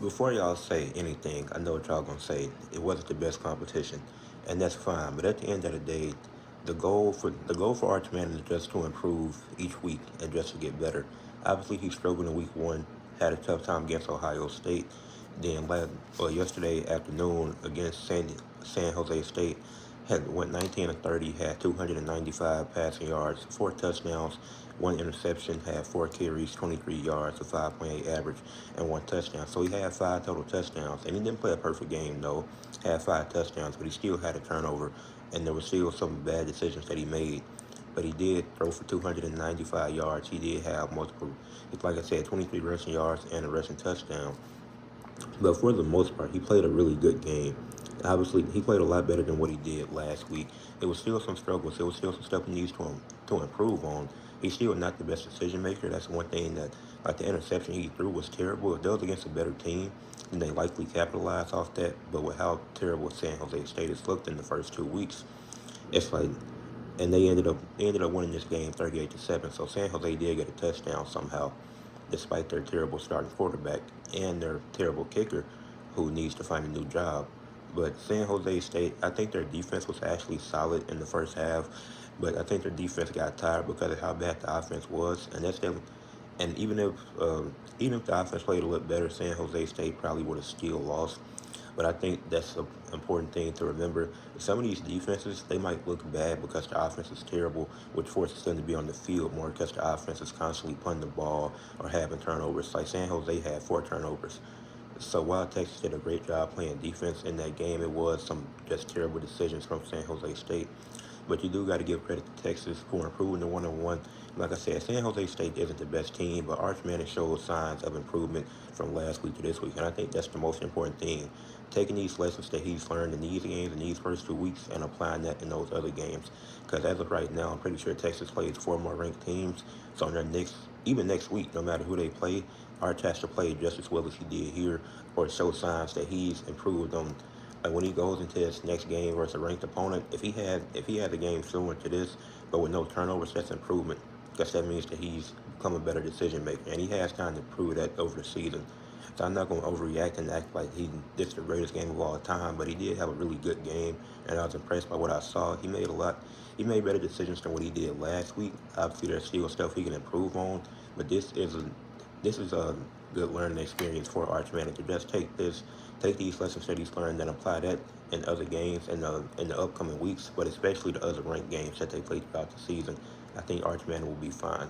Before y'all say anything, I know what y'all gonna say. It wasn't the best competition, and that's fine. But at the end of the day, the goal for Arch Manning is just to improve each week and just to get better. Obviously, he struggled in week one, had a tough time against Ohio State. Then yesterday afternoon against San Jose State, had went 19 of 30, had 295 passing yards, four touchdowns, one interception, had four carries, 23 yards, a 5.8 average, and one touchdown. So he had five total touchdowns, and he didn't play a perfect game, no. Had five touchdowns, but he still had a turnover, and there were still some bad decisions that he made. But he did throw for 295 yards. He did have multiple, like I said, 23 rushing yards and a rushing touchdown. But for the most part, he played a really good game. Obviously, he played a lot better than what he did last week. It was still some struggles. It was still some stuff he needs to improve on. He's still not the best decision maker. That's one thing that, like the interception he threw was terrible. If that was against a better team, then they likely capitalized off that. But with how terrible San Jose State has looked in the first 2 weeks, it's like, and they ended up winning this game 38-7. So San Jose did get a touchdown somehow, despite their terrible starting quarterback and their terrible kicker, who needs to find a new job. But San Jose State, I think their defense was actually solid in the first half, but I think their defense got tired because of how bad the offense was, and that's them. And even if the offense played a little better, San Jose State probably would have still lost. But I think that's an important thing to remember. Some of these defenses, they might look bad because the offense is terrible, which forces them to be on the field more because the offense is constantly punting the ball or having turnovers. Like San Jose had four turnovers. So while Texas did a great job playing defense in that game, it was some just terrible decisions from San Jose State. But you do got to give credit to Texas for improving the one-on-one. Like I said, San Jose State isn't the best team, but Arch Manning showed signs of improvement from last week to this week, and I think that's the most important thing. Taking these lessons that he's learned in these games in these first 2 weeks and applying that in those other games. Because as of right now, I'm pretty sure Texas plays four more ranked teams. So on their even next week, no matter who they play, Arch has to play just as well as he did here, or show signs that he's improved on. Like when he goes into his next game versus a ranked opponent, if he had a game similar to this, but with no turnovers, that's improvement. Because that means that he's become a better decision maker, and he has time to prove that over the season. So I'm not going to overreact and act like this is the greatest game of all time, but he did have a really good game, and I was impressed by what I saw. He made better decisions than what he did last week. Obviously, there's still stuff he can improve on, but this is a good learning experience for Arch Manning to just take these lessons that he's learned and apply that in other games in the upcoming weeks, but especially the other ranked games that they play throughout the season. I think Arch Manning will be fine.